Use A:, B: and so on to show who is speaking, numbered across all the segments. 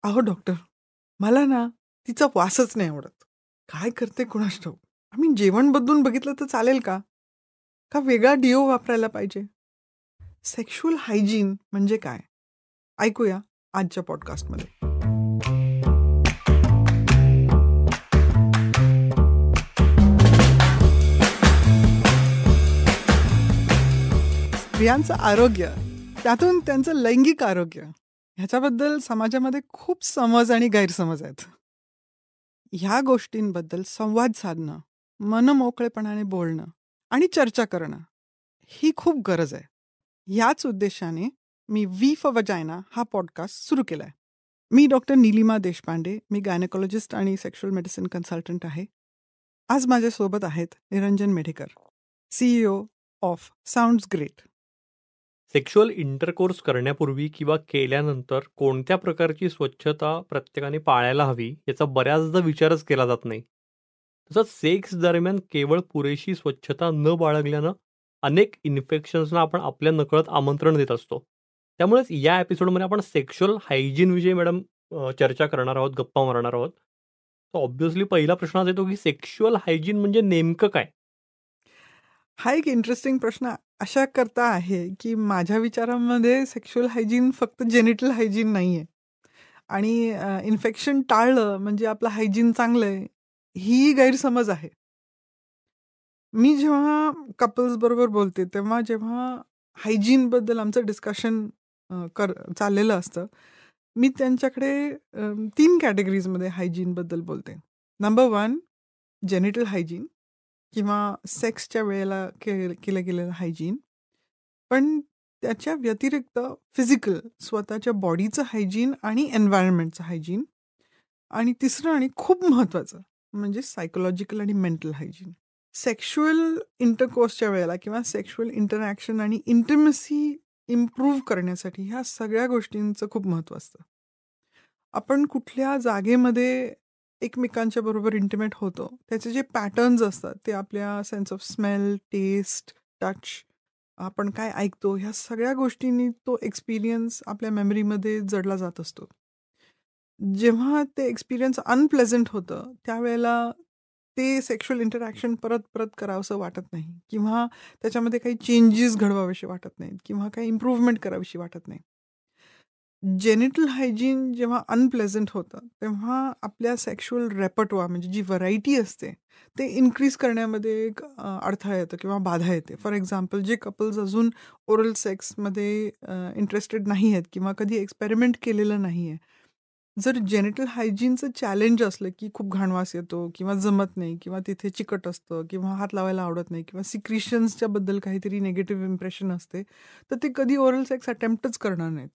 A: अहो डॉक्टर, मला ना तिचा वासच नाही आवडत. काय करते कुणास ठाऊक. आम्ही जेवण बदलून बघितलं तर चालेल का? का वेगळा डिओ वापरायला पाहिजे? सेक्शुअल हायजीन म्हणजे काय? ऐकूया आजच्या पॉडकास्टमध्ये. स्त्रियांचं आरोग्य, त्यातून त्यांचं लैंगिक आरोग्य ह्याच्याबद्दल समाजामध्ये खूप समज आणि गैरसमज आहेत. ह्या गोष्टींबद्दल संवाद साधणं, मनमोकळेपणाने बोलणं आणि चर्चा करणं ही खूप गरज आहे. ह्याच उद्देशाने मी वी फॉर वजायना हा पॉडकास्ट सुरू केला आहे. मी डॉक्टर नीलिमा देशपांडे, मी गायनेकॉलॉजिस्ट आणि सेक्शुअल मेडिसिन कन्सल्टंट आहे. आज माझ्यासोबत आहेत Niranjan Medhekar, CEO of sounds great.
B: Sexual intercourse करण्यापूर्वी किंवा केल्यानंतर कोणत्या प्रकारची स्वच्छता प्रत्येकाने पाळायला हवी याचा बऱ्याचदा विचारच केला जात नाही. तसंच सेक्स दरम्यान केवळ पुरेशी स्वच्छता न बाळगल्यानं अनेक इन्फेक्शन्सना आपण आपल्या नकळत आमंत्रण देत असतो. त्यामुळेच या एपिसोडमध्ये आपण सेक्शुअल हायजीनविषयी मॅडम चर्चा करणार आहोत, गप्पा मारणार आहोत. तर ऑब्व्हियसली पहिला प्रश्न असा येतो की सेक्शुअल हायजीन म्हणजे नेमकं काय?
A: हा एक इंटरेस्टिंग प्रश्न अशा करता आहे की माझ्या विचारामध्ये सेक्शुअल हायजीन फक्त जेनिटल हायजीन नाही आहे. आणि इन्फेक्शन टाळलं म्हणजे आपलं हायजीन चांगलं आहे, ही गैरसमज आहे. मी जेव्हा कपल्स बरोबर बोलते तेव्हा जेव्हा हायजीनबद्दल आमचं डिस्कशन चाललेलं असतं, मी त्यांच्याकडे 3 कॅटेगरीजमध्ये हायजीनबद्दल बोलते. नंबर 1 जेनिटल हायजीन किंवा सेक्सच्या वेळेला केलं गेलेलं हायजीन. पण त्याच्या व्यतिरिक्त फिजिकल स्वतःच्या बॉडीचं हायजीन आणि एन्व्हायरमेंटचं हायजीन. आणि तिसरं आणि खूप महत्त्वाचं म्हणजे सायकोलॉजिकल आणि मेंटल हायजीन. सेक्शुअल इंटरकोर्सच्या वेळेला किंवा सेक्शुअल इंटरॅक्शन आणि इंटिमसी इम्प्रूव्ह करण्यासाठी ह्या सगळ्या गोष्टींचं खूप महत्त्व असतं. आपण कुठल्या जागेमध्ये एकमेकांच्या बरोबर इंटिमेट होतो, त्याचे जे पॅटर्न्स असतात ते आपल्या sense of smell, taste, touch, आपण काय ऐकतो, ह्या सगळ्या गोष्टींनी तो एक्सपिरियन्स आपल्या मेमरीमध्ये जडला जात असतो. जेव्हा ते एक्सपिरियन्स अनप्लेझंट होतं, त्यावेळेला ते सेक्शुअल इंटरॅक्शन परत परत करावंसं वाटत नाही किंवा त्याच्यामध्ये काही चेंजेस घडवावेसे वाटत नाहीत किंवा काही इम्प्रूव्हमेंट करावीशी वाटत नाही. जेनिटल हायजीन जेव्हा अनप्लेझंट होतं, तेव्हा आपल्या सेक्शुअल रेपर्टवा म्हणजे जी व्हरायटी असते, ते इन्क्रीज करण्यामध्ये एक अडथळा येतो किंवा बाधा येते. फॉर एक्झाम्पल, जे कपल्स अजून ओरल सेक्समध्ये इंटरेस्टेड नाही आहेत किंवा कधी एक्सपेरिमेंट केलेलं नाही आहे, जर जेनिटल हायजीनचं चॅलेंज असलं की खूप घाणवास येतो किंवा जमत नाही किंवा तिथे चिकट असतं किंवा हात लावायला आवडत नाही किंवा सिक्रिशन्सच्या बद्दल काहीतरी निगेटिव्ह इम्प्रेशन असते, तर ते कधी ओरल सेक्स अटेम्प्टच करणार नाहीत.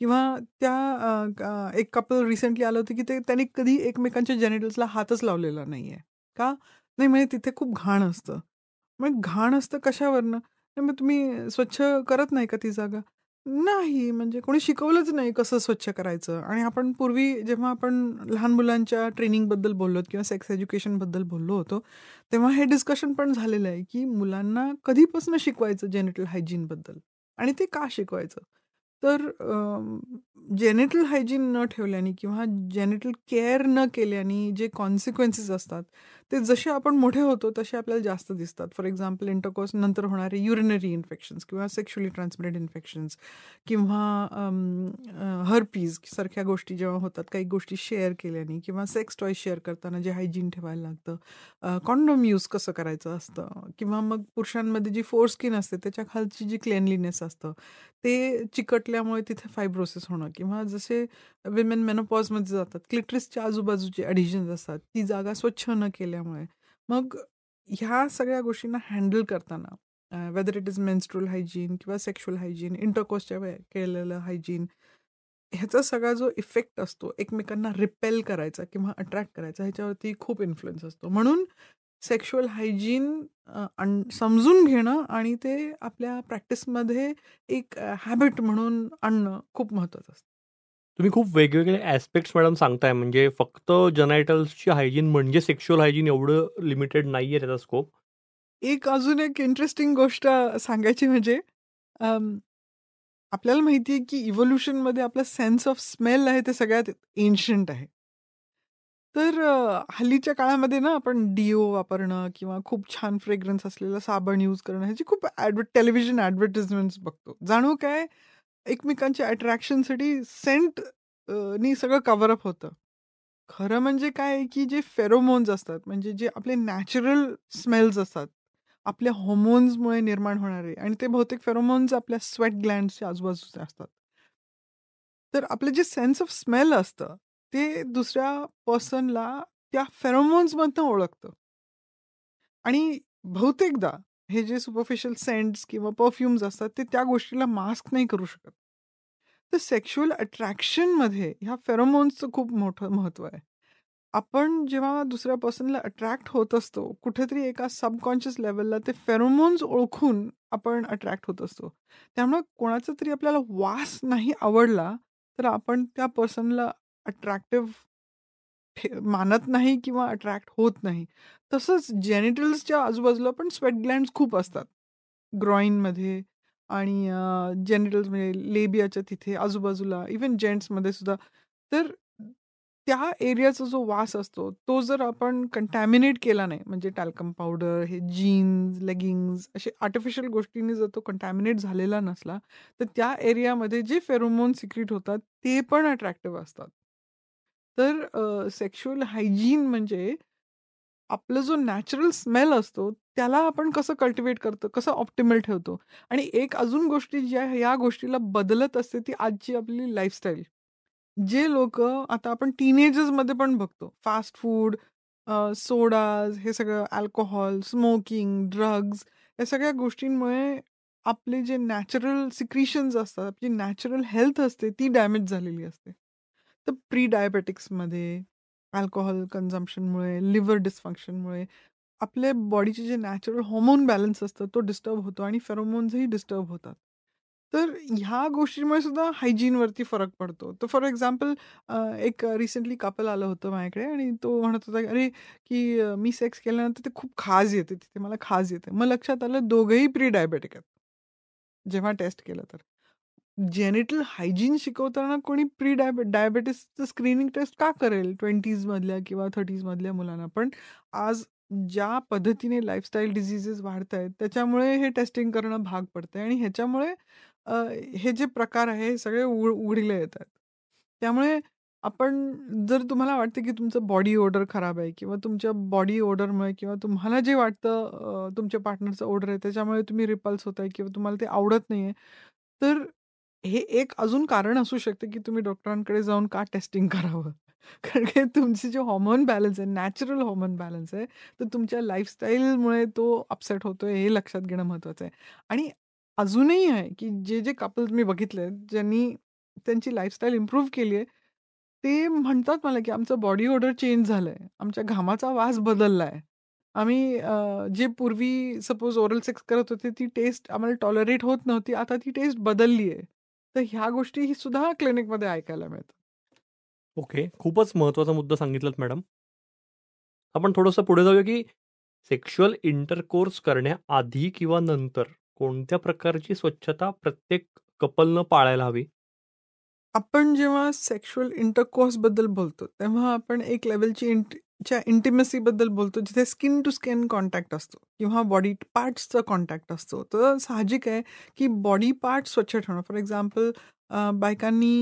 A: किंवा एक कपल रिसेंटली आलं होतं की त्यांनी कधी एकमेकांच्या जेनिटल्सला हातच लावलेला नाहीये. का? नाही म्हणजे तिथे खूप घाण असतं. मग घाण असतं कशावरनं? नाही मग तुम्ही स्वच्छ करत नाही का ती जागा? नाही, म्हणजे कोणी शिकवलंच नाही कसं स्वच्छ करायचं. आणि आपण पूर्वी जेव्हा आपण लहान मुलांच्या ट्रेनिंगबद्दल बोललो किंवा सेक्स एज्युकेशनबद्दल बोललो होतो, तेव्हा हे डिस्कशन पण झालेलं आहे की मुलांना कधीपासून शिकवायचं जेनिटल हायजीनबद्दल आणि ते का शिकवायचं? तर जेनिटल हायजीन न ठेवल्याने किंवा जेनिटल केअर न केल्याने जे कॉन्सिक्वेन्सेस असतात, ते जसे आपण मोठे होतो तसे आपल्याला जास्त दिसतात. फॉर एक्झाम्पल, इंटरकोर्स नंतर होणारे युरिनरी इन्फेक्शन्स किंवा सेक्शुअली ट्रान्समिटेड इन्फेक्शन्स किंवा हर्पीज सारख्या गोष्टी जेव्हा होतात, काही गोष्टी शेअर केल्याने किंवा सेक्स टॉय शेअर करताना जे हायजीन ठेवायला लागतं, कॉन्डोम यूज कसं करायचं असतं किंवा मग पुरुषांमध्ये जी फोरस्किन असते त्याच्या खालची जी क्लेनलीनेस असतं, ते चिकटल्यामुळे तिथे फायब्रोसिस होणं किंवा जसे विमेन मेनोपॉजमध्ये जातात, क्लिटरिसच्या आजूबाजूचे ॲडिशन्स असतात, ती जागा स्वच्छ न केल्यामुळे. मग ह्या सगळ्या गोष्टींना हँडल करताना whether it is menstrual hygiene किंवा सेक्शुअल हायजीन, इंटरकोर्सच्या केलेलं हायजीन, ह्याचा सगळा जो इफेक्ट असतो एकमेकांना रिपेल करायचा किंवा अट्रॅक्ट करायचा, ह्याच्यावरती खूप इन्फ्लुएन्स असतो. म्हणून सेक्शुअल हायजीन समजून घेणं आणि ते आपल्या प्रॅक्टिसमध्ये एक हॅबिट म्हणून आणणं खूप महत्त्वाचं असतं.
B: तुम्ही खूप वेगवेगळे ॲस्पेक्ट्स मॅडम सांगताय, म्हणजे फक्त जेनायटल्सची हायजीन म्हणजे सेक्शुअल हायजीन एवढं लिमिटेड नाही आहे त्याचा स्कोप.
A: अजून एक इंटरेस्टिंग गोष्ट सांगायची म्हणजे, आपल्याला माहिती आहे की इव्होल्युशनमध्ये आपला सेन्स ऑफ स्मेल आहे ते सगळ्यात एन्शियंट आहे. तर हल्लीच्या काळामध्ये ना आपण डिओ वापरणं किंवा खूप छान फ्रेग्रन्स असलेलं साबण यूज करणं ह्याची खूप टेलिव्हिजन ॲडव्हर्टिजमेंट्स बघतो. जाणू काय एकमेकांच्या अट्रॅक्शनसाठी सेंट नी सगळं कव्हर अप होतं. खरं म्हणजे काय आहे, की जे फेरोमोन्स असतात, म्हणजे जे आपले नॅचरल स्मेल्स असतात, आपल्या हार्मोन्समुळे निर्माण होणारे आणि ते बहुतेक फेरोमोन्स आपल्या स्वेट ग्लँड्सच्या आजूबाजूचे असतात. तर आपलं जे सेन्स ऑफ स्मेल असतं, ते दुसऱ्या पर्सनला त्या फेरोमोन्समधनं ओळखतं. आणि बहुतेकदा हे जे सुपरफिशियल सेंट्स किंवा परफ्यूम्स असतात, ते त्या गोष्टीला मास्क नाही करू शकत. तर सेक्शुअल अट्रॅक्शनमध्ये ह्या फेरोमोन्सचं खूप मोठं महत्त्व आहे. आपण जेव्हा दुसऱ्या पर्सनला अट्रॅक्ट होत असतो, कुठेतरी एका सबकॉन्शियस लेव्हलला ते फेरोमोन्स ओळखून आपण अट्रॅक्ट होत असतो. त्यामुळे कोणाचा तरी आपल्याला वास नाही आवडला, तर आपण त्या पर्सनला अट्रॅक्टिव्ह मानत नाही किंवा अट्रॅक्ट होत नाही. तसंच जेनिटल्सच्या आजूबाजूला पण स्वेट ग्लँड्स खूप असतात. ग्रॉइनमध्ये आणि जेनिटल्स म्हणजे लेबियाच्या तिथे आजूबाजूला, इव्हन जेंट्समध्ये सुद्धा. तर त्या एरियाचा जो वास असतो, तो जर आपण कंटॅमिनेट केला नाही, म्हणजे टॅल्कम पावडर, हे जीन्स, लेगिंग्ज असे आर्टिफिशियल गोष्टींनी जर तो कंटॅमिनेट झालेला नसला, तर त्या एरियामध्ये जे फेरोमोन सिक्रीट होतात, ते पण अट्रॅक्टिव्ह असतात. तर सेक्शुअल हायजीन म्हणजे आपला जो नॅचरल स्मेल असतो, त्याला आपण कसं कल्टिव्हेट करतो, कसं ऑप्टिमल ठेवतो. आणि एक अजून गोष्टी ज्या या गोष्टीला बदलत असते, ती आजची आपली लाईफस्टाईल. जे लोकं आता आपण टीनेजर्समध्ये पण बघतो, फास्ट फूड, सोडाज, हे सगळं अल्कोहल, स्मोकिंग, ड्रग्ज या सगळ्या गोष्टींमुळे आपले जे नॅचरल सिक्रिशन्स असतात, आपली नॅचरल हेल्थ असते, ती डॅमेज झालेली असते. तर प्री डायबेटिक्समध्ये अल्कोहल कन्झम्पशनमुळे, लिव्हर डिस्फंक्शनमुळे आपल्या बॉडीचे जे नॅचरल हार्मोन बॅलन्स असतं, तो डिस्टर्ब होतो आणि फेरोमोन्सही डिस्टर्ब होतात. तर ह्या गोष्टींमुळे सुद्धा हायजीनवरती फरक पडतो. तर फॉर एक्झाम्पल एक रिसेंटली कपल आलं होतं माझ्याकडे आणि तो म्हणत होता, "अरे, की मी सेक्स केल्यानंतर ते खूप खाज येते तिथे, मला खाज येते." मग लक्षात आलं दोघंही प्री डायबेटिक आहेत, जेव्हा टेस्ट केलं तर. जेनिटल हायजीन शिकवताना कोणी प्री डायबिटीसचं स्क्रीनिंग टेस्ट का करेल 20s मधल्या किंवा 30s मधल्या मुलांना? पण आज ज्या पद्धतीने लाईफस्टाईल डिसीजेस वाढतायत, त्याच्यामुळे हे टेस्टिंग करणं भाग पडतंय आणि ह्याच्यामुळे अ, हे जे प्रकार आहे, हे सगळे उघडीला येतात. त्यामुळे आपण जर तुम्हाला वाटतं, की तुमचं बॉडी ओडर खराब आहे किंवा तुमच्या बॉडी ओडरमुळे किंवा तुम्हाला जे वाटतं तुमच्या पार्टनरचं ओडर आहे, त्याच्यामुळे तुम्ही रिपल्स होताय किंवा तुम्हाला ते आवडत नाहीये, तर हे एक अजून कारण असू शकतं, की तुम्ही डॉक्टरांकडे जाऊन का टेस्टिंग करावं? कारण की तुमची जे हार्मोन बॅलन्स आहे, नॅचरल हार्मोन बॅलन्स आहे, तर तुमच्या लाईफस्टाईलमुळे तो अपसेट होतोय हे लक्षात घेणं महत्त्वाचं आहे. आणि अजूनही आहे, की जे कपल्स मी बघितले ज्यांनी त्यांची लाईफस्टाईल इम्प्रूव्ह केली आहे, ते म्हणतात मला, की आमचं बॉडी ओडर चेंज झालंय. आमच्या घामाचा वास बदललाय. आम्ही जे पूर्वी सपोज ओरल सेक्स करत होते, ती टेस्ट आम्हाला टॉलरेट होत नव्हती. आता ती टेस्ट बदलली आहे. तर ह्या गोष्टी सुद्धा क्लिनिकमध्ये ऐकायला मिळतात.
B: ओके. खूपच महत्त्वाचा मुद्दा सांगितलात मॅडम. आपण थोडंसं पुढे जाऊया, की सेक्शुअल इंटरकोर्स करण्याआधी किंवा नंतर कोणत्या प्रकारची स्वच्छता प्रत्येक कपलनं पाळायला हवी?
A: आपण जेव्हा सेक्शुअल इंटरकोर्सबद्दल बोलतो, तेव्हा आपण एक लेव्हलची इंटिमसीबद्दल बोलतो, जिथे स्किन टू स्किन कॉन्टॅक्ट असतो किंवा बॉडी पार्ट्सचा कॉन्टॅक्ट असतो. तर साहजिक आहे, की बॉडी पार्ट स्वच्छ ठेवणं. फॉर एक्झाम्पल बायकांनी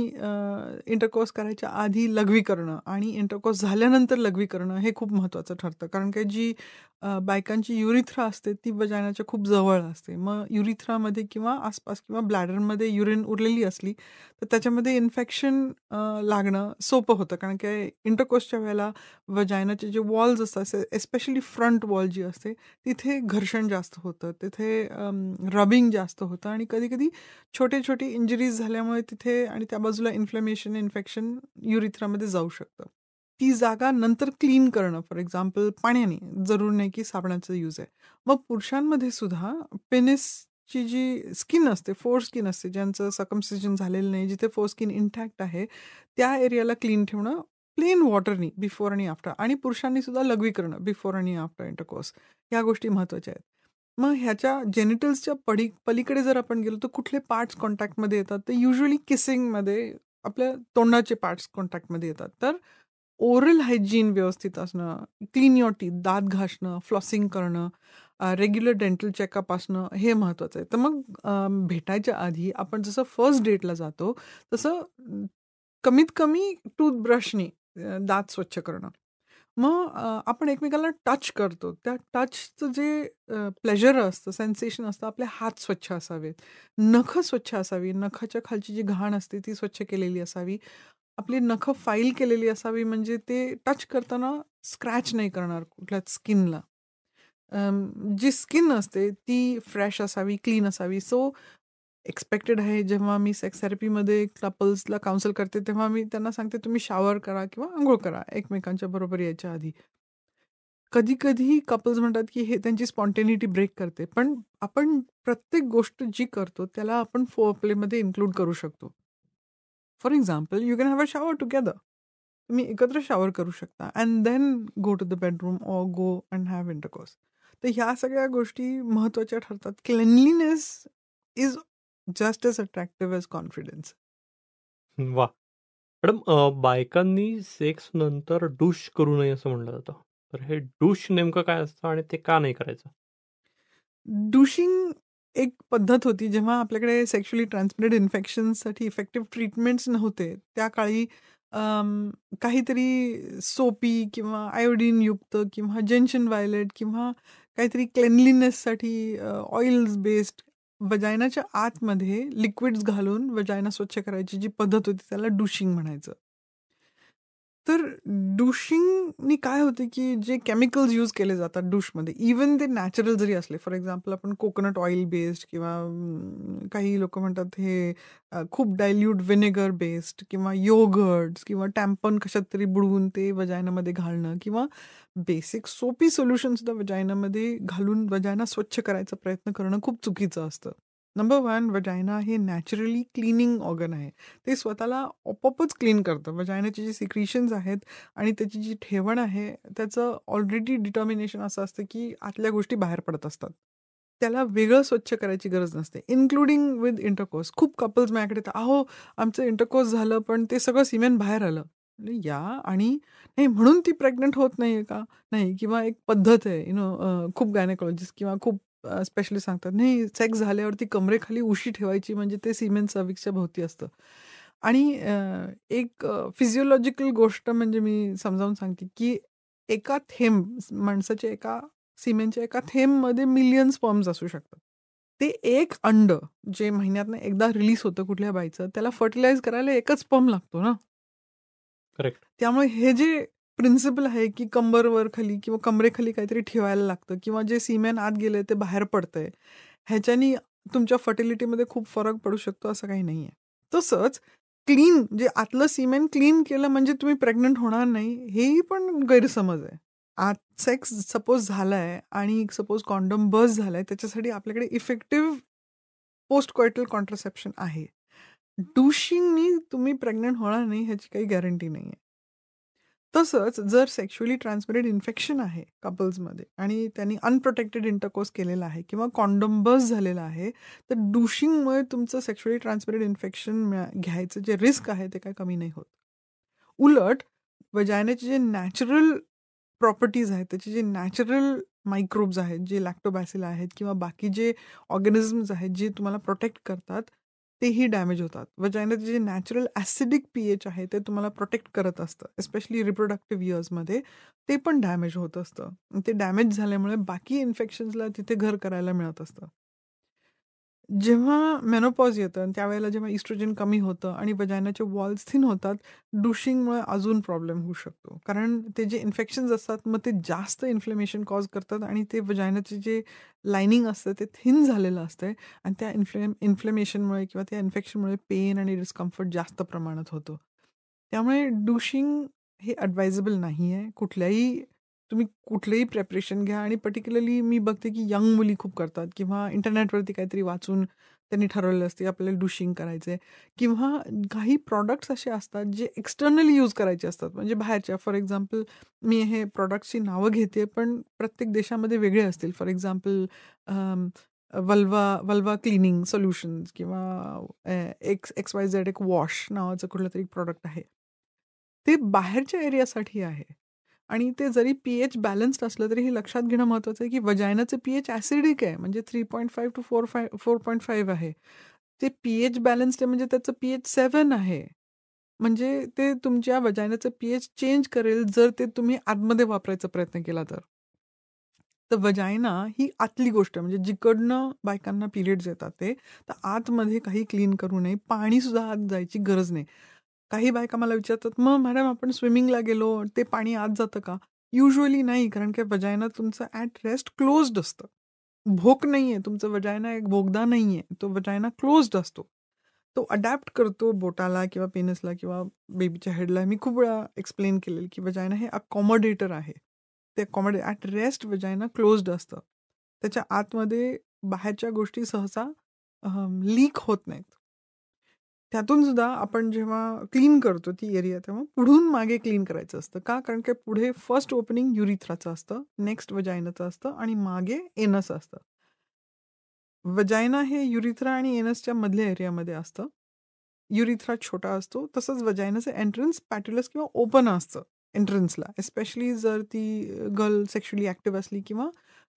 A: इंटरकोर्स करायच्या आधी लघवी करणं आणि इंटरकोर्स झाल्यानंतर लघवी करणं हे खूप महत्त्वाचं ठरतं. कारण की जी बायकांची युरिथ्रा असते, ती वजायनाच्या खूप जवळ असते. मग युरिथ्रामध्ये किंवा आसपास किंवा ब्लॅडरमध्ये युरिन उरलेली असली, तर त्याच्यामध्ये इन्फेक्शन लागणं सोपं होतं. कारण की इंटरकोर्सच्या वेळेला वजायनाचे जे वॉल्स असतात, एस्पेशली फ्रंट वॉल जी असते, तिथे घर्षण जास्त होतं. तिथे रबिंग जास्त होतं आणि कधी-कधी छोटे-छोटे इंजुरीज झाल्यामुळे तिथे आणि त्या बाजूला इन्फ्लेमेशन, इन्फेक्शन युरिथ्रामध्ये जाऊ शकतं. ती जागा नंतर क्लीन करणं, फॉर एक्झाम्पल पाण्याने, जरूर नाही की साबणाचा यूज आहे. मग पुरुषांमध्ये सुद्धा पेनिसची जी स्किन असते, फोर स्किन असते, ज्यांचं सर्कमसिजन झालेलं नाही, जिथे फोर स्किन इंटॅक्ट आहे, त्या एरियाला क्लीन ठेवणं प्लेन वॉटरनी बिफोर आणि आफ्टर. आणि पुरुषांनी सुद्धा लघवी करणं बिफोर आणि आफ्टर इंटरकोर्स. ह्या गोष्टी महत्त्वाच्या आहेत. मग ह्याच्या जेनिटल्सच्या पलीकडे जर आपण गेलो तर कुठले पार्ट्स कॉन्टॅक्टमध्ये येतात, तर युजली किसिंगमध्ये आपल्या तोंडाचे पार्ट्स कॉन्टॅक्टमध्ये येतात. तर ओरल हायजीन व्यवस्थित असणं, क्लीन युअर टीथ, दात घासणं, फ्लॉसिंग करणं, रेग्युलर डेंटल चेकअप असणं हे महत्त्वाचं आहे. तर मग भेटायच्या आधी आपण जसं फर्स्ट डेटला जातो तसं कमीत कमी टूथब्रशनी दात स्वच्छ करणं. मग आपण एकमेकाला टच करतो. त्या टचचं जे प्लेजर असतं, सेन्सेशन असतं, आपले हात स्वच्छ असावेत, नखं स्वच्छ असावी, नखाच्या खालची जी घाण असते ती स्वच्छ केलेली असावी, आपली नखं फाईल केलेली असावी, म्हणजे ते टच करताना स्क्रॅच नाही करणार कुठल्याच स्किनला. जी स्किन असते ती फ्रेश असावी, क्लीन असावी. सो एक्सपेक्टेड आहे. जेव्हा मी सेक्स थेरपीमध्ये कपल्सला काउन्सिल करते, तेव्हा मी त्यांना सांगते, तुम्ही शॉवर करा किंवा अंघोळ करा एकमेकांच्या बरोबर यायच्या आधी. कधी-कधी कपल्स म्हणतात, की हे त्यांची स्पॉन्टेनिटी ब्रेक करते. पण आपण प्रत्येक गोष्ट जी करतो, त्याला आपण फोरप्लेमध्ये इन्क्लूड करू शकतो. For example, you can have a shower together. तुम्ही एकत्र शॉवर करू शकता and then go to the bedroom or go and have intercourse. तर ह्या सगळ्या गोष्टी महत्त्वाच्या ठरतात. Cleanliness is just as attractive as confidence.
B: वा. मॅडम, बायकांनी सेक्स नंतर डूश करू नये असं म्हणलं जातं. तर हे डूश नेमकं काय असतं आणि ते का नाही करायचं?
A: डुशिंग एक पद्धत होती जेव्हा आपल्याकडे सेक्शुअली ट्रान्समिटेड इन्फेक्शनसाठी इफेक्टिव्ह ट्रीटमेंट्स नव्हते. त्या काळी काहीतरी सोपी किंवा आयोडीनयुक्त किंवा जेन्शन वायलेट किंवा काहीतरी क्लेनलीनेससाठी ऑइल्स बेस्ड वजायनाच्या आतमध्ये लिक्विड्स घालून वजायना स्वच्छ करायची जी पद्धत होती त्याला डुशिंग म्हणायचं. तर डुशिंगनी काय होते, की जे केमिकल्स यूज केले जातात डुशमध्ये, इवन ते नॅचरल जरी असले, फॉर एक्झाम्पल आपण कोकोनट ऑइल बेस्ड किंवा काही लोकं म्हणतात हे खूप डायल्यूट व्हिनेगर बेस्ड किंवा योगर्ट्स किंवा टॅम्पन कशात तरी बुडवून ते वजायनामध्ये घालणं किंवा बेसिक सोपी सोल्युशन सुद्धा वजायनामध्ये घालून वजायना स्वच्छ करायचा प्रयत्न करणं खूप चुकीचं असतं. नंबर 1, वजायना हे नॅचरली क्लिनिंग ऑर्गन आहे. ते स्वतःला आपोआपच क्लीन करतं. वजायनाचे जे सिक्रिशन्स आहेत आणि त्याची जी ठेवण आहे, त्याचं ऑलरेडी डिटर्मिनेशन असं असतं, की आतल्या गोष्टी बाहेर पडत असतात. त्याला वेगळं स्वच्छ करायची गरज नसते, इन्क्लुडिंग विथ इंटरकोर्स. खूप कपल्स माझ्याकडे येतात, "अहो, आमचं इंटरकोर्स झालं, पण ते सगळं सिमेंट बाहेर आलं." म्हणलं, "या आणि नाही म्हणून ती प्रेग्नंट होत नाहीये का?" नाही, किंवा एक पद्धत आहे, खूप गायनेकॉलॉजिस्ट किंवा खूप स्पेशलिस्ट सांगतात, नाही सेक्स झाल्यावरती कमरेखाली उशी ठेवायची म्हणजे ते सिमेन सर्व्हिक्सच्या भोवती असतं. आणि एक फिजिओलॉजिकल गोष्ट म्हणजे मी समजावून सांगते, की एका थेंब माणसाच्या एका सिमेनच्या एका थेंबमध्ये मिलियन स्पर्म्स असू शकतात. ते एक अंड जे महिन्यातनं एकदा रिलीज होतं कुठल्या बाईचं, त्याला फर्टिलाइज करायला एकच स्पर्म लागतो ना.
B: करेक्ट.
A: त्यामुळे हे जे प्रिन्सिपल आहे, की कंबर वर खाली किंवा कमरेखाली काहीतरी ठेवायला लागतं किंवा जे सीमेन आत गेलंय ते बाहेर पडतंय. ह्याच्यानी तुमच्या फर्टिलिटीमध्ये खूप फरक पडू शकतो असं काही नाहीये. तसंच क्लीन जे आतलं सीमेन क्लीन केलं म्हणजे तुम्ही प्रेग्नंट होणार नाही, हेही पण गैरसमज आहे. आत सेक्स सपोज झालाय आणि सपोज कॉन्डोम बस्ट झालाय, त्याच्यासाठी आपल्याकडे इफेक्टिव्ह पोस्ट कॉइटल कॉन्ट्रासेप्शन आहे. डुशिंगनी तुम्ही प्रेग्नंट होणार नाही ह्याची काही गॅरंटी नाहीये. तसंच जर सेक्शुअली ट्रान्समिटेड इन्फेक्शन आहे कपल्समध्ये आणि त्यांनी अनप्रोटेक्टेड इंटरकोर्स केलेला आहे किंवा कॉन्डोम बस्ट झालेला आहे, तर डुशिंगमुळे तुमचं सेक्शुअली ट्रान्समिटेड इन्फेक्शन घ्यायचं जे रिस्क आहे ते काही कमी नाही होत. उलट वजायनाचे जे नॅचरल प्रॉपर्टीज आहेत, त्याचे जे नॅचरल मायक्रोब्स आहेत, जे लॅक्टोबॅसिल आहेत किंवा बाकी जे ऑर्गॅनिझम्स आहेत, जे तुम्हाला प्रोटेक्ट करतात, तेही डॅमेज होतात. वजायनाचे जे नॅचरल ॲसिडिक पीएच आहे, ते तुम्हाला प्रोटेक्ट करत असतं. एस्पेशली रिप्रोडक्टिव्ह इयर्समध्ये ते पण डॅमेज होत असतं. ते डॅमेज झाल्यामुळे बाकी इन्फेक्शन्सला तिथे घर करायला मिळत असतं. जेव्हा मेनोपॉज येतं आणि त्यावेळेला जेव्हा इस्ट्रोजन कमी होतं आणि वजायनाचे वॉल्स थिन होतात, डुशिंगमुळे अजून प्रॉब्लेम होऊ शकतो. कारण ते जे इन्फेक्शन्स असतात, मग ते जास्त इन्फ्लेमेशन कॉज करतात आणि ते वजायनाचे जे लायनिंग असतं ते थिन झालेलं असतं आणि त्या इन्फ्लेमेशनमुळे किंवा त्या इन्फेक्शनमुळे पेन आणि डिस्कम्फर्ट जास्त प्रमाणात होतं. त्यामुळे डुशिंग हे ॲडवायजेबल नाही आहे. तुम्ही कुठलंही प्रिपरेशन घ्या आणि पर्टिक्युलरली मी बघते की यंग मुली खूप करतात किंवा इंटरनेटवरती काहीतरी वाचून त्यांनी ठरवलेलं असते आपल्याला डुशिंग करायचंय, किंवा काही प्रॉडक्ट्स असे असतात जे एक्सटर्नली यूज करायचे असतात, म्हणजे बाहेरच्या. फॉर एक्झाम्पल, मी हे प्रॉडक्ट्सची नावं घेते, पण प्रत्येक देशामध्ये वेगळे असतील. For example, vulva vulva cleaning solutions, किंवा XYZ एक वॉश नावाचं कुठलं तरी प्रॉडक्ट आहे. ते बाहेरच्या एरियासाठी आहे. आणि ते जरी पीएच बॅलन्स्ड असलं तरी हे लक्षात घेणं महत्त्वाचं आहे की वजायनाचं पीएच ॲसिडिक आहे, म्हणजे 3.5 to 4.5 आहे. ते पीएच बॅलन्स्ड आहे म्हणजे त्याचं पीएच 7 आहे. म्हणजे ते तुमच्या वजायनाचं पीएच चेंज करेल जर ते तुम्ही आतमध्ये वापरायचा प्रयत्न केला तर. तर वजायना ही आतली गोष्ट आहे, म्हणजे जिकडनं बायकांना पिरियड्स येतात ते, तर आतमध्ये काही क्लीन करू नये. पाणीसुद्धा आत जायची गरज नाही. काही बायका मला विचारतात, "मग मॅडम आपण स्विमिंगला गेलो, ते पाणी आत जातं का?" युजुअली नाही, कारण की वजायना तुमचं ॲट रेस्ट क्लोज्ड असतं. भोक नाहीये, तुमचं वजायना एक बोगदा नाहीये. तो वजायना क्लोज्ड असतो. तो अडॅप्ट करतो बोटाला किंवा पेनिसला किंवा बेबीच्या हेडला. मी खूप वेळा एक्सप्लेन केलेलं की वजायना हे अकॉमोडेटर आहे. ते ॲट रेस्ट वजायना क्लोज्ड असतं. त्याच्या आतमध्ये बाहेरच्या गोष्टी सहसा लीक होत नाहीत. त्यातून सुद्धा आपण जेव्हा क्लीन करतो ती एरिया, तेव्हा पुढून मागे क्लीन करायचं असतं. का? कारण की पुढे फर्स्ट ओपनिंग युरिथ्राचं असतं, नेक्स्ट वजायनाचं असतं आणि मागे एनस असतं. वजायना हे युरिथ्रा आणि एनसच्या मधल्या एरियामध्ये असतं. युरिथ्रा छोटा असतो, तसंच वजायनाचं एंट्रन्स पॅट्युलस किंवा ओपन असतं एंट्रन्सला. एस्पेशली जर ती गर्ल सेक्शुअली ॲक्टिव्ह असली, किंवा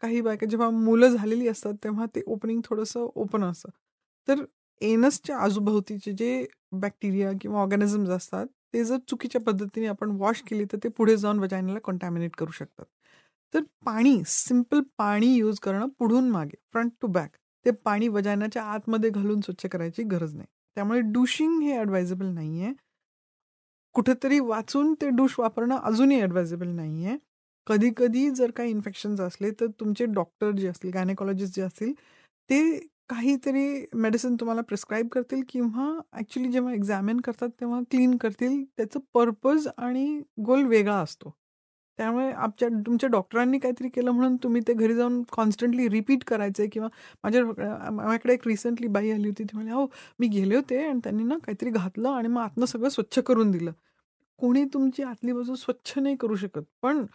A: काही बायका जेव्हा मुलं झालेली असतात तेव्हा ते ओपनिंग थोडंसं ओपन असतं. तर एनसच्या आजूभोवतीचे जे बॅक्टेरिया किंवा ऑर्गॅनिझम्स असतात, ते जर चुकीच्या पद्धतीने आपण वॉश केली तर ते पुढे जाऊन वजायनाला कॉन्टॅमिनेट करू शकतात. तर पाणी, सिंपल पाणी यूज करणं पुढून मागे, फ्रंट टू बॅक, ते पाणी वजायनाच्या आतमध्ये घालून स्वच्छ करायची गरज नाही. त्यामुळे डुशिंग हे ॲडवायझेबल नाही आहे. कुठेतरी वाचून ते डूश वापरणं अजूनही ॲडवायझेबल नाही आहे. कधी-कधी जर काही इन्फेक्शन्स असले तर तुमचे डॉक्टर जे असतील, गायनेकॉलॉजिस्ट जे असतील, ते काहीतरी मेडिसिन तुम्हाला प्रिस्क्राईब करतील, किंवा ॲक्चुअली जेव्हा एक्झामिन करतात तेव्हा क्लीन करतील. त्याचं पर्पज आणि गोल वेगळा असतो. त्यामुळे तुमच्या डॉक्टरांनी काहीतरी केलं म्हणून तुम्ही ते घरी जाऊन कॉन्स्टंटली रिपीट करायचं, किंवा माझ्याकडे एक रिसेंटली बाई आली होती. ती म्हणाली, "हो, मी गेले होते आणि त्यांनी ना काहीतरी घातलं आणि मग आतनं सगळं स्वच्छ करून दिलं." कोणी तुमची आतली बाजू स्वच्छ नाही करू शकत. पण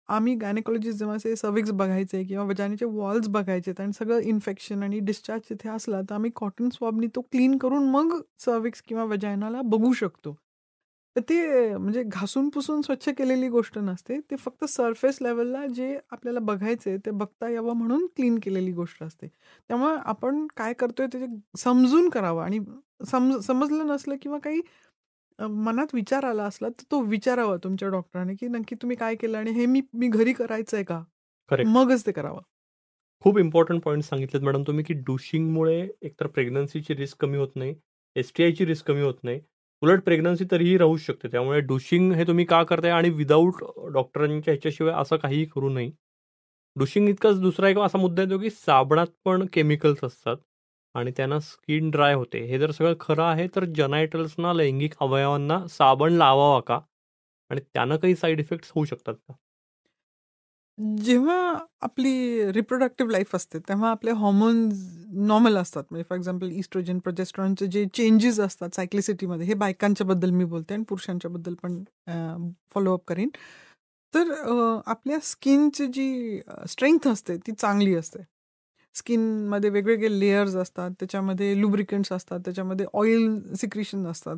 A: आम्ही गायनेकॉलॉजिस्ट जेव्हा असे सर्व्हिक्स बघायचे किंवा वजायनाचे वॉल्स बघायचे आणि सगळं इन्फेक्शन आणि डिस्चार्ज तिथे असला, तर आम्ही कॉटन स्वॅबनी तो क्लीन करून मग सर्व्हिक्स किंवा वजायनाला बघू शकतो. तर ते म्हणजे घासून पुसून स्वच्छ केलेली गोष्ट नसते. ते फक्त सरफेस लेव्हलला जे आपल्याला बघायचंय ते बघता यावं म्हणून क्लीन केलेली गोष्ट असते. त्यामुळे आपण काय करतोय ते समजून करावं, आणि समजलं नसलं किंवा काही मनात विचार आला असला तर तो विचारावा तुमच्या डॉक्टरांनी, की नक्की तुम्ही काय केलं आणि हे मी मी घरी करायचंय का?
B: करेक्ट.
A: मगच ते करावं.
B: खूप इम्पॉर्टंट पॉईंट सांगितलेत मॅडम तुम्ही, की डुशिंगमुळे एकतर प्रेग्नन्सीची रिस्क कमी होत नाही, STIची रिस्क कमी होत नाही. उलट प्रेग्नन्सी तरीही राहू शकते. त्यामुळे डुशिंग हे तुम्ही का करताय आणि विदाऊट डॉक्टरांच्या ह्याच्याशिवाय असं काहीही करू नये. डुशिंग इतकाच दुसरा एक असा मुद्दा येतो, की साबणात पण केमिकल्स असतात आणि त्यानं स्किन ड्राय होते. हे जर सगळं खरं आहे, तर जेनायटल्सना, लैंगिक अवयवांना साबण लावावा का? आणि त्यानं काही साईड इफेक्ट्स होऊ शकतात का?
A: जेव्हा आपली रिप्रोडक्टिव्ह लाईफ असते तेव्हा आपले हॉर्मोन्स नॉर्मल असतात. म्हणजे फॉर एक्झाम्पल इस्ट्रोजन, प्रोजेस्ट्रॉनचे जे चेंजेस असतात सायक्लिसिटीमध्ये, हे बायकांच्याबद्दल मी बोलते आणि पुरुषांच्याबद्दल पण फॉलोअप करीन. तर आपल्या स्किनची जी स्ट्रेंथ असते ती चांगली असते. स्किनमध्ये वेगवेगळे लेयर्स असतात, त्याच्यामध्ये लुब्रिकंट्स असतात, त्याच्यामध्ये ऑइल सिक्रिशन असतात.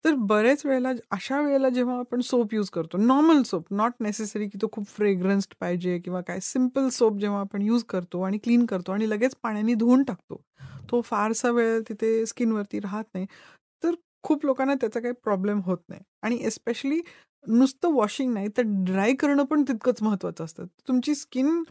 A: तर बऱ्याच वेळेला अशा वेळेला जेव्हा आपण सोप यूज करतो, नॉर्मल सोप, नॉट नेसेसरी की तो खूप फ्रेग्रन्स्ड पाहिजे किंवा काय, सिम्पल सोप जेव्हा आपण यूज करतो आणि क्लीन करतो आणि लगेच पाण्याने धुवून टाकतो, तो फारसा वेळ तिथे स्किनवरती राहत नाही. तर खूप लोकांना त्याचा काही प्रॉब्लेम होत नाही. आणि एस्पेशली नुसतं वॉशिंग नाही तर ड्राय करणं पण तितकंच महत्त्वाचं असतं. तुमची स्किन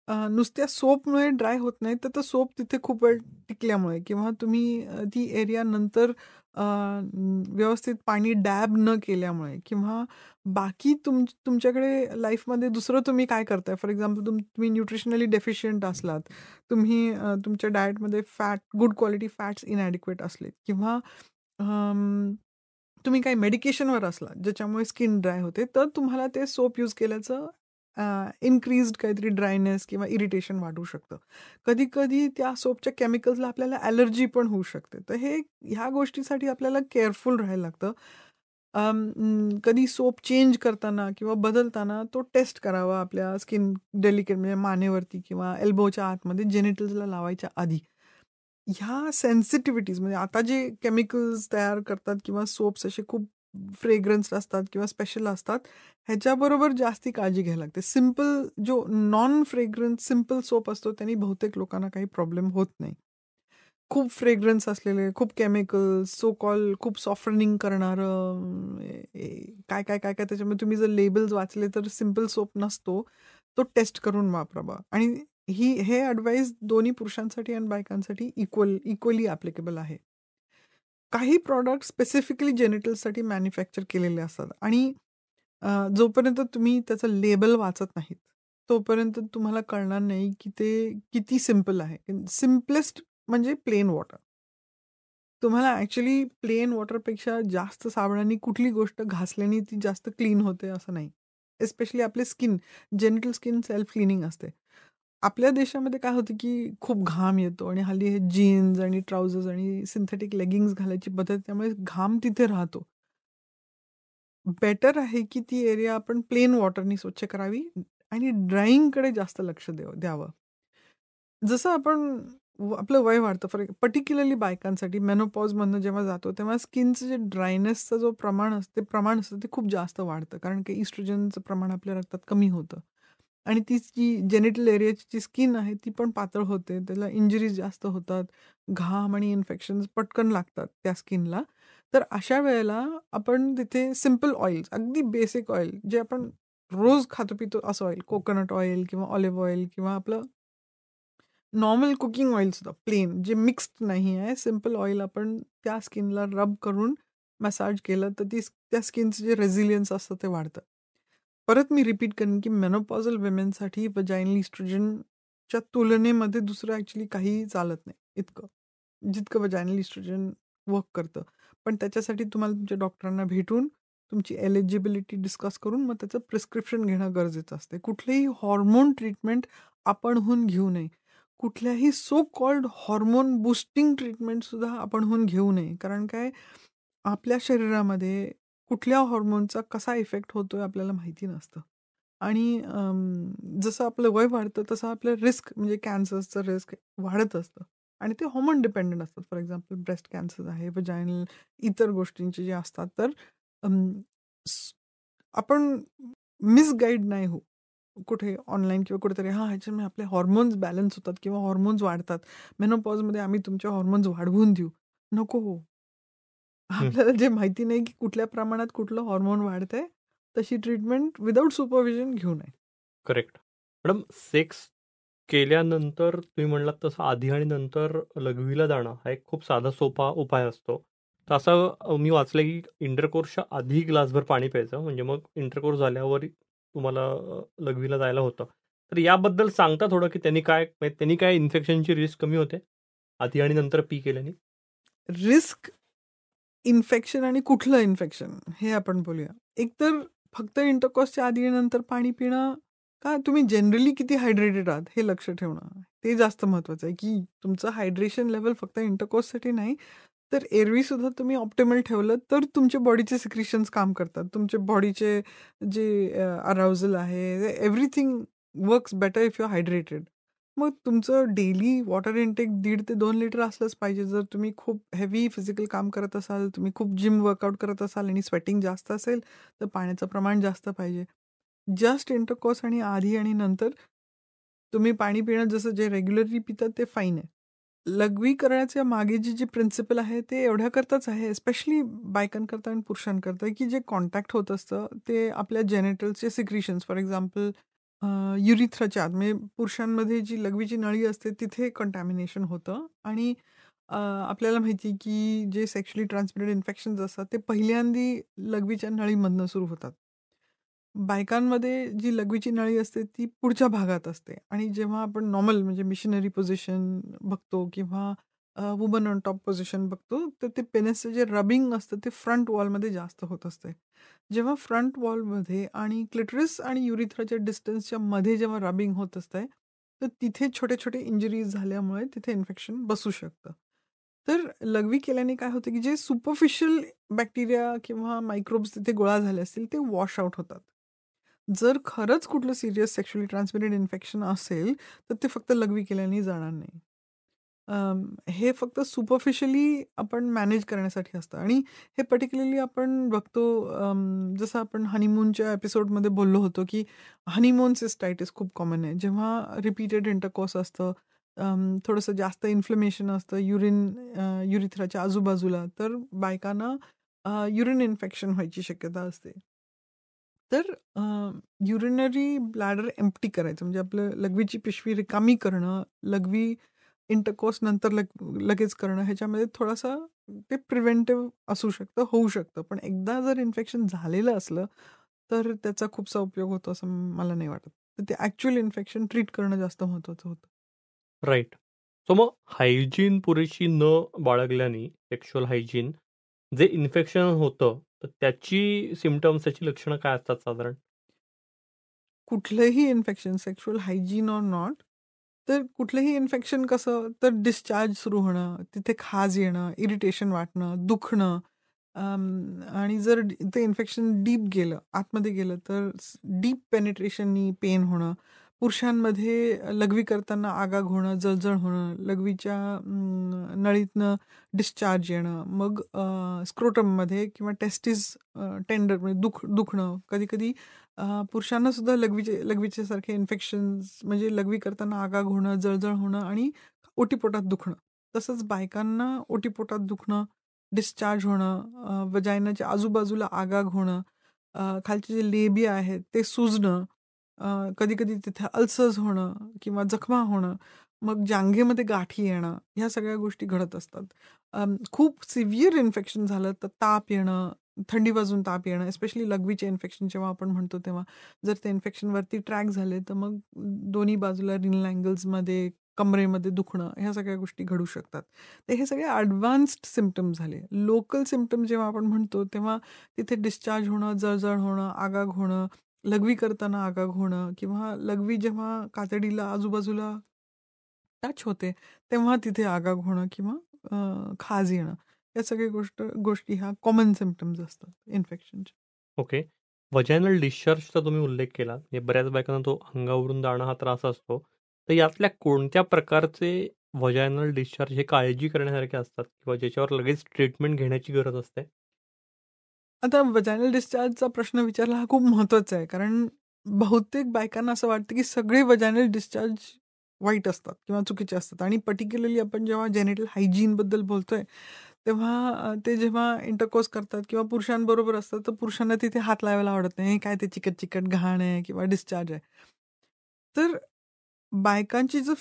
A: नुसत्या सोपमुळे ड्राय होत नाही, तर तो सोप तिथे खूप वेळ टिकल्यामुळे, किंवा तुम्ही ती एरिया नंतर व्यवस्थित पाणी डॅब न केल्यामुळे, किंवा बाकी तुमच्याकडे लाईफमध्ये दुसरं तुम्ही काय करताय. फॉर एक्झाम्पल तुम्ही न्यूट्रिशनली डेफिशियंट असलात, तुम्ही तुमच्या डाएटमध्ये गुड क्वालिटी फॅट्स इनॲडिक्वेट असले, किंवा तुम्ही काही मेडिकेशनवर असला ज्याच्यामुळे स्किन ड्राय होते, तर तुम्हाला ते सोप यूज केल्याचं इन्क्रीज्ड काहीतरी ड्रायनेस किंवा इरिटेशन वाढू शकतं. कधी-कधी त्या सोपच्या केमिकल्सला आपल्याला ॲलर्जी पण होऊ शकते. तर ह्या गोष्टीसाठी आपल्याला केअरफुल राहायला लागतं. कधी सोप चेंज करताना किंवा बदलताना तो टेस्ट करावा आपल्या स्किन डेलिकेट म्हणजे मानेवरती किंवा एल्बोच्या आतमध्ये जेनिटल्सला लावायच्या आधी. ह्या सेन्सिटिव्हिटीज म्हणजे आता जे केमिकल्स तयार करतात किंवा सोप्स असे खूप फ्रेग्रन्स असतात किंवा स्पेशल असतात, ह्याच्याबरोबर जास्ती काळजी घ्यायला लागते. सिंपल जो नॉन फ्रेग्रन्स सिंपल सोप असतो त्यांनी बहुतेक लोकांना काही प्रॉब्लेम होत नाही. खूप फ्रेग्रन्स असलेले, खूप केमिकल्स, सो कॉल खूप सॉफ्टनिंग करणारं काय, काय, काय, काय त्याच्यामध्ये तुम्ही जर लेबल्स वाचले तर सिंपल सोप नसतो. तो टेस्ट करून वापरावा आणि हे ॲडवाईस दोन्ही पुरुषांसाठी आणि बायकांसाठी इक्वली ॲप्लिकेबल आहे. काही प्रॉडक्ट स्पेसिफिकली जेनिटल्ससाठी मॅन्युफॅक्चर केलेले असतात आणि जोपर्यंत तुम्ही त्याचं लेबल वाचत नाहीत, तोपर्यंत तुम्हाला कळणार नाही की ते किती सिंपल आहे. सिम्पलेस्ट म्हणजे प्लेन वॉटर. तुम्हाला ॲक्चुअली प्लेन वॉटरपेक्षा जास्त साबणाने कुठली गोष्ट घासल्याने ती जास्त क्लीन होते असं नाही. एस्पेशली आपले skin, genital skin self cleaning असते. आपल्या देशामध्ये काय होतं, की खूप घाम येतो आणि हल्ली हे जीन्स आणि ट्राउझर्स आणि सिंथेटिक लेगिंग्स घालायची पद्धत त्यामुळे घाम तिथे राहतो. बेटर आहे, की ती एरिया आपण प्लेन वॉटरनी स्वच्छ करावी आणि ड्रायिंगकडे जास्त लक्ष द्यावं. जसं आपण आपलं वय वाढतं पर्टिक्युलरली बायकांसाठी मेनोपॉजमधनं जेव्हा जातो, तेव्हा स्किनचं जे ड्रायनेसचं जो प्रमाण असतं ते खूप जास्त वाढतं. कारण की इस्ट्रोजनचं प्रमाण आपल्या रक्तात कमी होतं. आणि ती जी जेनिटल एरियाची जी स्किन आहे ती पण पातळ होते. त्याला इंजुरीज जास्त होतात. घाम आणि इन्फेक्शन्स पटकन लागतात त्या स्किनला. तर अशा वेळेला आपण तिथे सिंपल ऑइल्स, अगदी बेसिक ऑइल जे आपण रोज खातो पितो असं ऑइल, कोकोनट ऑइल किंवा ऑलिव्ह ऑइल किंवा आपलं नॉर्मल कुकिंग ऑइलसुद्धा प्लेन जे मिक्स्ड नाही आहे, सिंपल ऑइल आपण त्या स्किनला रब करून मसाज केलं तर त्या स्किनचं जे रेझिलियन्स असतं ते वाढतं. परत मी रिपीट करेन की मेनोपॉझल विमेनसाठी व्हजायनल इस्ट्रोजनच्या तुलनेमध्ये दुसरं ॲक्चुअली काही चालत नाही इतकं, जितकं व्हजायनल इस्ट्रोजन वर्क करतं. पण त्याच्यासाठी तुम्हाला तुमच्या डॉक्टरांना भेटून तुमची एलिजिबिलिटी डिस्कस करून मग त्याचं प्रिस्क्रिप्शन घेणं गरजेचं असते. कुठलीही हॉर्मोन ट्रीटमेंट आपणहून घेऊ नये. कुठल्याही सो कॉल्ड हॉर्मोन बूस्टिंग ट्रीटमेंटसुद्धा आपणहून घेऊ नये. कारण काय, आपल्या शरीरामध्ये कुठल्या हॉर्मोनचा कसा इफेक्ट होतोय आपल्याला माहिती नसतं. आणि जसं आपलं वय वाढतं तसं आपलं रिस्क म्हणजे कॅन्सरचं रिस्क वाढत असतं. आणि ते हॉर्मोन डिपेंडंट असतात. फॉर एक्झाम्पल ब्रेस्ट कॅन्सर आहे, व्हजायनल इतर गोष्टींचे जे असतात. तर अं, स आपण मिसगाईड नाही होऊ. कुठे ऑनलाईन किंवा कुठेतरी ह्याच्यामुळे आपले हॉर्मोन्स बॅलन्स होतात किंवा हॉर्मोन्स वाढतात. मेनोपॉजमध्ये आम्ही तुमचे हॉर्मोन्स वाढवून देऊ. नको हो.
B: हं,
A: आपल्याला जे माहिती नाही की कुठल्या प्रमाणात कुठलं हॉर्मोन वाढतंय, तशी ट्रीटमेंट विदाऊट सुपरव्हिजन घेऊ नये.
B: करेक्ट. मॅडम, सेक्स केल्यानंतर तुम्ही म्हणलात तसं आधी आणि नंतर लघवीला जाणं हा एक खूप साधा सोपा उपाय असतो. तर असं मी वाचलं की इंटरकोर्सच्या आधी ग्लासभर पाणी प्यायचं, म्हणजे मग इंटरकोर्स झाल्यावर तुम्हाला लघवीला जायला होतं. तर याबद्दल सांगता थोडं की त्यांनी काय इन्फेक्शनची रिस्क कमी होते आधी आणि नंतर पी केल्याने?
A: रिस्क इन्फेक्शन आणि कुठलं इन्फेक्शन हे आपण बोलूया. एकतर फक्त इंटरकोर्सच्या आधी आणि नंतर पाणी पिणं का तुम्ही जनरली किती हायड्रेटेड आहात हे लक्ष ठेवणं. ते जास्त महत्त्वाचं आहे, की तुमचं हायड्रेशन लेव्हल फक्त इंटरकोर्ससाठी नाही, तर एरवीसुद्धा तुम्ही ऑप्टिमल ठेवलं तर तुमच्या बॉडीचे सिक्रिशन्स काम करतात. तुमच्या बॉडीचे जे अराउजल आहे, everything works better if you are hydrated. मग तुमचं डेली वॉटर इनटेक 1.5 ते 2 लिटर असलंच पाहिजे. जर तुम्ही खूप हेवी फिजिकल काम करत असाल, तुम्ही खूप जिम वर्कआउट करत असाल आणि स्वेटिंग जास्त असेल, तर पाण्याचं प्रमाण जास्त पाहिजे. जस्ट इंटरकोर्स आणि आधी आणि नंतर तुम्ही पाणी पिणं जसं जे रेग्युलरली पितात ते फाईन आहे. लघवी करण्याच्या मागे जी प्रिन्सिपल आहे ते एवढ्याकरताच आहे, स्पेशली बायकांकरता आणि पुरुषांकरता, की जे कॉन्टॅक्ट होत असतं ते आपल्या जेनिटल्सचे सिक्रिशन्स फॉर एक्झाम्पल युरिथ्राच्या आत म्हणजे पुरुषांमध्ये जी लघवीची नळी असते तिथे कंटॅमिनेशन होतं आणि आपल्याला माहिती आहे की जे सेक्शुअली ट्रान्समिटेड इन्फेक्शन्स असतात ते पहिल्यांदी लघवीच्या नळीमधनं सुरू होतात. बायकांमध्ये जी लघवीची नळी असते ती पुढच्या भागात असते आणि जेव्हा आपण नॉर्मल म्हणजे मिशनरी पोझिशन बघतो किंवा वुमन ऑन टॉप पोझिशन बघतो, तर ते पेनिसचं जे रबिंग असतं ते फ्रंट वॉलमध्ये जास्त होत असते. जेव्हा फ्रंट वॉलमध्ये आणि क्लिटरिस आणि युरिथ्राच्या डिस्टन्सच्या मध्ये जेव्हा रबिंग होत असते, तर तिथे छोटे-छोटे इंजुरीज झाल्यामुळे तिथे इन्फेक्शन बसू शकतं. तर लघवी केल्याने काय होतं, की जे सुपरफिशियल बॅक्टेरिया किंवा मायक्रोब्स तिथे गोळा झाले असतील, ते वॉश आउट होतात. जर खरंच कुठलं सीरियस सेक्शुअली ट्रान्समिटेड इन्फेक्शन असेल, तर ते फक्त लघवी केल्याने जाणार नाही. हे फक्त सुपरफिशियली आपण मॅनेज करण्यासाठी असतं आणि हे पर्टिक्युलरली आपण बघतो. जसं आपण हनीमूनच्या एपिसोडमध्ये बोललो होतो, की हनीमून सिस्टायटिस खूप कॉमन आहे. जेव्हा रिपीटेड इंटरकोर्स असतं, थोडंसं जास्त इन्फ्लमेशन असतं युरिथ्राच्या आजूबाजूला, तर बायकांना युरिन इन्फेक्शन व्हायची शक्यता असते. तर युरिनरी ब्लॅडर एम्प्टी करायचं म्हणजे आपलं लघवीची पिशवी रिकामी करणं, लघवी इंटरकोर्स नंतर लगेच करणं, ह्याच्यामध्ये थोडासा ते प्रिव्हेंटिव्ह असू शकतं, होऊ शकतं. पण एकदा जर इन्फेक्शन झालेलं असलं, तर त्याचा खूपसा उपयोग होतो असं मला नाही वाटत. तर ते ॲक्चुअल इन्फेक्शन ट्रीट करणं जास्त महत्त्वाचं होतं.
B: राईट. सो मग हायजीन पुरेशी न बाळगल्याने सेक्शुअल हायजीन जे इन्फेक्शन होतं, तर त्याची सिम्प्टम्स, त्याची लक्षणं काय असतात साधारण?
A: कुठलंही infection sexual hygiene or not, तर कुठलंही इन्फेक्शन कसं तर डिस्चार्ज सुरू होणं, तिथे खाज येणं, इरिटेशन वाटणं, दुखणं. आणि जर ते इन्फेक्शन डीप गेलं, आतमध्ये गेलं, तर डीप पेनिट्रेशननी पेन होणं, पुरुषांमध्ये लघवी करताना आगाग होणं, जळजळ होणं, लघवीच्या नळीतनं डिस्चार्ज येणं, मग स्क्रोटममध्ये किंवा टेस्टिस टेंडर म्हणजे दुखणं, कधी-कधी पुरुषांना सुद्धा लघवीच्या सारखे इन्फेक्शन्स म्हणजे लघवी करताना आगाग होणं, जळजळ होणं आणि ओटीपोटात दुखणं. तसंच बायकांना ओटीपोटात दुखणं, डिस्चार्ज होणं, वजायनाच्या आजूबाजूला आगाग होणं, खालचे जे लेबिया आहेत ते सुजणं, कधी-कधी तिथे अल्सर्स होणं किंवा जखमा होणं, मग जांघेमध्ये गाठी येणं, ह्या सगळ्या गोष्टी घडत असतात. खूप सिव्हिअर इन्फेक्शन झालं तर ताप येणं, थंडी वाजून ताप येणं, एस्पेशली लघवीचे इन्फेक्शन जेव्हा आपण म्हणतो तेव्हा. जर ते इन्फेक्शनवरती ट्रॅक झाले, तर मग दोन्ही बाजूला रिनल अँगल्समध्ये, कमरेमध्ये दुखणं, ह्या सगळ्या गोष्टी घडू शकतात. तर हे सगळे ॲडव्हान्स्ड सिम्प्टम्स झाले. लोकल सिम्प्टम जेव्हा आपण म्हणतो, तेव्हा तिथे डिस्चार्ज होणं, जळजळ होणं, आगाग होणं, लघवी करताना आगाग होणं किंवा लघवी जेव्हा कातडीला आजूबाजूला टच होते, तेव्हा तिथे आगाग होणं किंवा खाज येणं. या सगळ्या गोष्टी ह्या कॉमन सिम्प्टम्स असतात इन्फेक्शनचे.
B: ओके. व्हजायनल डिस्चार्जचा तुम्ही उल्लेख केला. म्हणजे बऱ्याच बायकांना तो अंगावरून जाणं हा त्रास असतो. तर यातल्या कोणत्या प्रकारचे व्हजायनल डिस्चार्ज हे काळजी करण्यासारखे असतात किंवा ज्याच्यावर लगेच ट्रीटमेंट घेण्याची गरज असते?
A: आता व्हजायनल डिस्चार्जचा प्रश्न विचारला हा खूप महत्त्वाचा आहे. कारण बहुतेक बायकांना असं वाटतं, की सगळे व्हजायनल डिस्चार्ज वाईट असतात किंवा चुकीचे असतात आणि पर्टिक्युलरली आपण जेव्हा जेनिटल हायजीनबद्दल बोलतोय, तेव्हा ते जेव्हा इंटरकोर्स करतात किंवा पुरुषांबरोबर असतात, तर पुरुषांना तिथे हात लावायला आवडत नाही. "हे काय ते चिकट-चिकट घाण आहे किंवा डिस्चार्ज आहे." तर बायकांची जर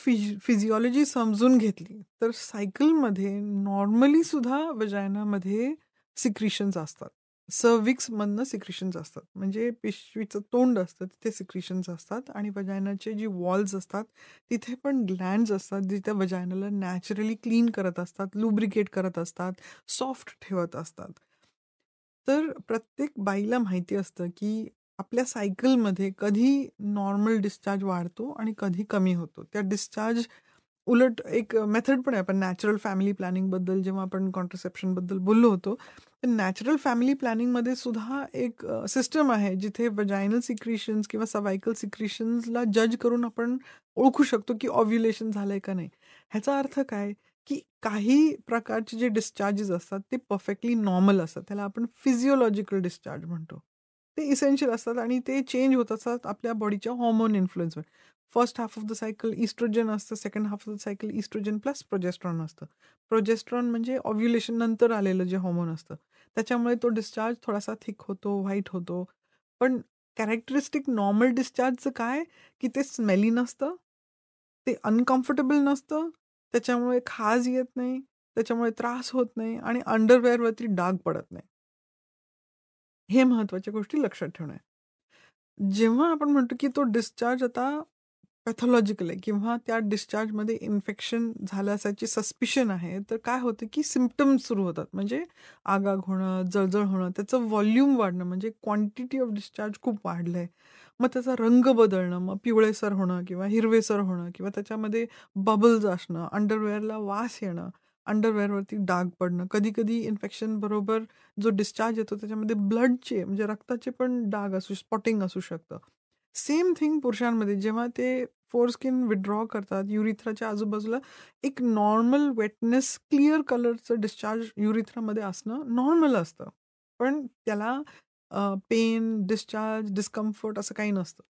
A: फिजिओलॉजी समजून घेतली, तर सायकलमध्ये नॉर्मली सुद्धा वजायनामध्ये सिक्रिशन्स असतात. सर्व्हिक्समधनं सिक्रिशन्स असतात. म्हणजे पिशवीचं तोंड असतं, तिथे सिक्रिशन्स असतात आणि वजायनाचे जी वॉल्स असतात, तिथे पण ग्लँड्स असतात, जे त्या वजायनाला नॅचरली क्लीन करत असतात, लुब्रिकेट करत असतात, सॉफ्ट ठेवत असतात. तर प्रत्येक बाईला माहिती असतं, की आपल्या सायकलमध्ये कधी नॉर्मल डिस्चार्ज वाढतो आणि कधी कमी होतो. त्या डिस्चार्ज उलट एक मेथड पण आहे. आपण नॅचरल फॅमिली प्लॅनिंगबद्दल जेव्हा आपण कॉन्ट्रासेप्शनबद्दल बोललो होतो, तर नॅचरल फॅमिली प्लॅनिंगमध्ये सुद्धा एक सिस्टम आहे, जिथे वजायनल सिक्रिशन्स किंवा सर्व्हायकल सिक्रिशन्सला जज करून आपण ओळखू शकतो, की ओव्ह्युलेशन झालंय का नाही. ह्याचा अर्थ काय, की काही प्रकारचे जे डिस्चार्जेस असतात, ते परफेक्टली नॉर्मल असतात. त्याला आपण फिजिओलॉजिकल डिस्चार्ज म्हणतो. ते इसेन्शियल असतात आणि ते चेंज होत असतात आपल्या बॉडीच्या हॉर्मोन इन्फ्लुएन्सवर. First half of the cycle estrogen असतं, second half of the cycle estrogen plus progesterone असतं. प्रोजेस्ट्रॉन म्हणजे ओव्ह्युलेशन नंतर आलेलं जे हॉर्मोन असतं. त्याच्यामुळे तो डिस्चार्ज थोडासा थिक होतो, व्हाईट होतो. पण कॅरेक्टरिस्टिक नॉर्मल डिस्चार्जचं काय, की ते स्मेली नसतं, ते अनकम्फर्टेबल नसतं, त्याच्यामुळे खाज येत नाही, त्याच्यामुळे त्रास होत नाही आणि अंडरवेअरवरती डाग पडत नाही. हे महत्त्वाच्या गोष्टी लक्षात ठेवणं आहे. जेव्हा आपण म्हणतो, की तो डिस्चार्ज आता पॅथॉलॉजिकल आहे किंवा त्या डिस्चार्जमध्ये इन्फेक्शन झालं असायची सस्पिशन आहे, तर काय होतं की सिम्पटम्स सुरू होतात. म्हणजे आगाग होणं, जळजळ होणं, त्याचं व्हॉल्यूम वाढणं, म्हणजे क्वांटिटी ऑफ डिस्चार्ज खूप वाढलं आहे. मग त्याचा रंग बदलणं, मग पिवळेसर होणं किंवा हिरवेसर होणं किंवा त्याच्यामध्ये बबल्स असणं, अंडरवेअरला वास येणं, अंडरवेअरवरती डाग पडणं. कधी-कधी इन्फेक्शन बरोबर जो डिस्चार्ज येतो त्याच्यामध्ये ब्लडचे म्हणजे रक्ताचे पण डाग स्पॉटिंग असू शकतं. सेम थिंग पुरुषांमध्ये जेव्हा ते फोरस्किन विथड्रॉ करतात, युरिथ्राच्या आजूबाजूला एक नॉर्मल वेटनेस, क्लिअर कलरचं डिस्चार्ज युरिथ्रामध्ये असणं नॉर्मल असतं. पण त्याला पेन, डिस्चार्ज, डिस्कम्फर्ट असं काही नसतं.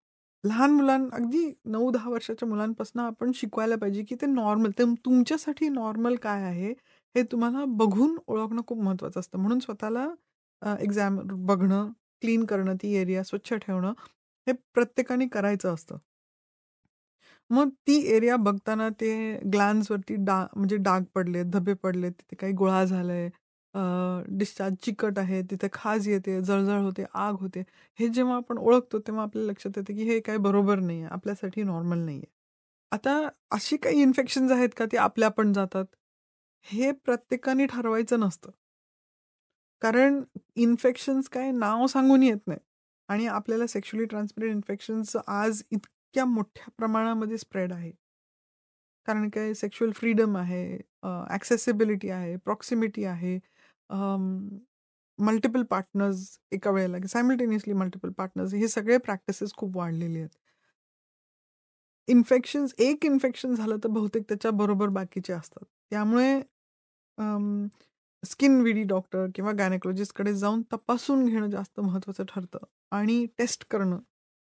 A: लहान अगदी 9-10 वर्षाच्या मुलांपासून आपण शिकवायला पाहिजे की ते नॉर्मल, ते तुमच्यासाठी नॉर्मल काय आहे हे तुम्हाला बघून ओळखणं खूप महत्त्वाचं असतं. म्हणून स्वतःला एक्झाम बघणं, क्लीन करणं, ती एरिया स्वच्छ ठेवणं हे प्रत्येकाने करायचं असतं. मग ती एरिया बघताना ते ग्लॅन्ड्सवरती म्हणजे डाग पडले, धब्बे पडले, तिथे काही गोळा झालाय, डिस्चार्ज चिकट आहे, तिथे खाज येते, जळजळ होते, आग होते. हे जेव्हा आपण ओळखतो तेव्हा आपल्याला लक्षात येतं की हे काही बरोबर नाही आहे, आपल्यासाठी नॉर्मल नाही आहे. आता अशी काही इन्फेक्शन्स आहेत का ते आपल्या पण जातात? हे प्रत्येकाने ठरवायचं नसतं. कारण इन्फेक्शन्स काय नाव सांगून येत नाही आणि आपल्याला सेक्शुअली ट्रान्समिटेड इन्फेक्शन्स आज इतक्या मोठ्या प्रमाणामध्ये स्प्रेड आहे. कारण काय सेक्शुअल फ्रीडम आहे, ॲक्सेसिबिलिटी आहे, प्रॉक्सिमिटी आहे, मल्टिपल पार्टनर्स एका वेळेला सायमल्टेनियसली मल्टिपल पार्टनर्स, हे सगळे प्रॅक्टिसेस खूप वाढलेले आहेत. एक इन्फेक्शन झालं तर बहुतेक त्याच्याबरोबर बाकीचे असतात. त्यामुळे स्किन विडी डॉक्टर किंवा गायनेकॉलॉजिस्टकडे जाऊन तपासून घेणं जास्त महत्त्वाचं ठरतं आणि टेस्ट करणं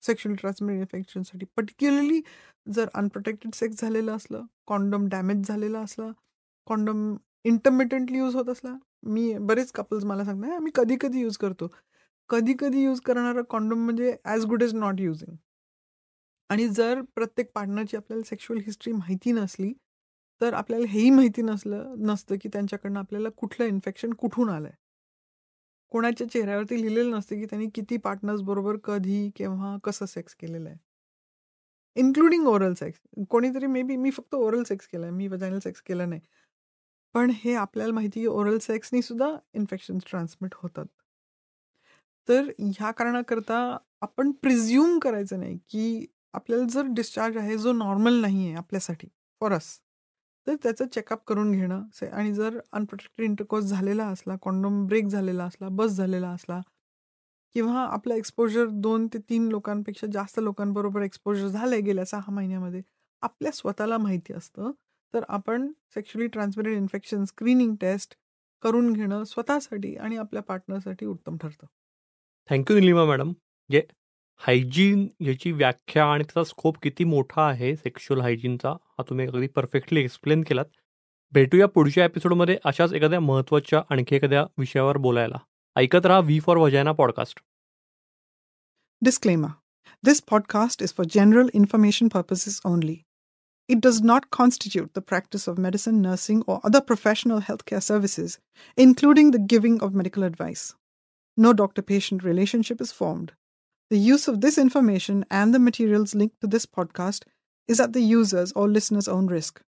A: सेक्शुअली ट्रान्समिटेड इन्फेक्शनसाठी. पर्टिक्युलरली जर अनप्रोटेक्टेड सेक्स झालेलं असलं, कॉन्डम डॅमेज झालेला असला, कॉन्डम इंटरमिटंटली यूज होत असला. बरेच कपल्स मला सांगतात, आम्ही कधी-कधी यूज करतो. कधी-कधी यूज करणारा कॉन्डम म्हणजे as good as not using. आणि जर प्रत्येक पार्टनरची आपल्याला सेक्शुअल हिस्ट्री माहिती नसली, तर आपल्याला हेही माहिती नसतं की त्यांच्याकडनं आपल्याला कुठलं इन्फेक्शन कुठून आलंय. कोणाच्या चेहऱ्यावरती लिहिलेलं नसतं की त्यांनी किती पार्टनर्स बरोबर कधी, केव्हा, कसं सेक्स केलेलं आहे. Including oral sex. कोणीतरी मी फक्त ओरल सेक्स केलाय, मी व्हजायनल सेक्स केला नाही. पण हे आपल्याला माहिती आहे की ओरल सेक्सनी सुद्धा इन्फेक्शन्स ट्रान्समिट होतात. तर ह्या कारणाकरता आपण प्रिझ्युम करायचं नाही की आपल्याला जर डिस्चार्ज आहे जो नॉर्मल नाही आहे आपल्यासाठी, फॉर अस, तर त्याचं चेकअप करून घेणं. आणि जर अनप्रोटेक्टेड इंटरकोर्स झालेला असला, कॉन्डोम ब्रेक झालेला असला, बस झालेला असला किंवा आपलं एक्सपोजर 2 ते 3 लोकांपेक्षा जास्त लोकांबरोबर एक्सपोजर झालंय गेल्या 6 महिन्यामध्ये, आपल्या स्वतःला माहिती असतं, तर आपण sexually transmitted infection screening test करून घेणं स्वतःसाठी आणि आपल्या पार्टनरसाठी उत्तम ठरतं.
B: Thank you Nilima madam. जे हायजीन याची व्याख्या आणि त्याचा स्कोप किती मोठा आहे सेक्शुअल हायजीनचा, हा तुम्ही अगदी परफेक्टली एक्सप्लेन केलात. भेटूया पुढच्या एपिसोडमध्ये अशाच एखाद्या महत्त्वाच्या आणखी एखाद्या विषयावर बोलायला. ऐकत राहा V for vagina podcast.
A: Disclaimer. This podcast is for general information purposes only. It does not constitute the practice of medicine, nursing, or other professional healthcare services, including the giving of medical advice. No doctor-patient relationship is formed. The use of this information and the materials linked to this podcast is at the user's or listener's own risk.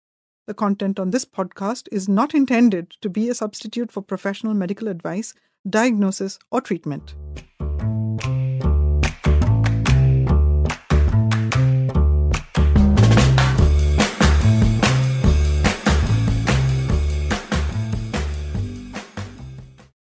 A: The content on this podcast is not intended to be a substitute for professional medical advice, diagnosis, or treatment.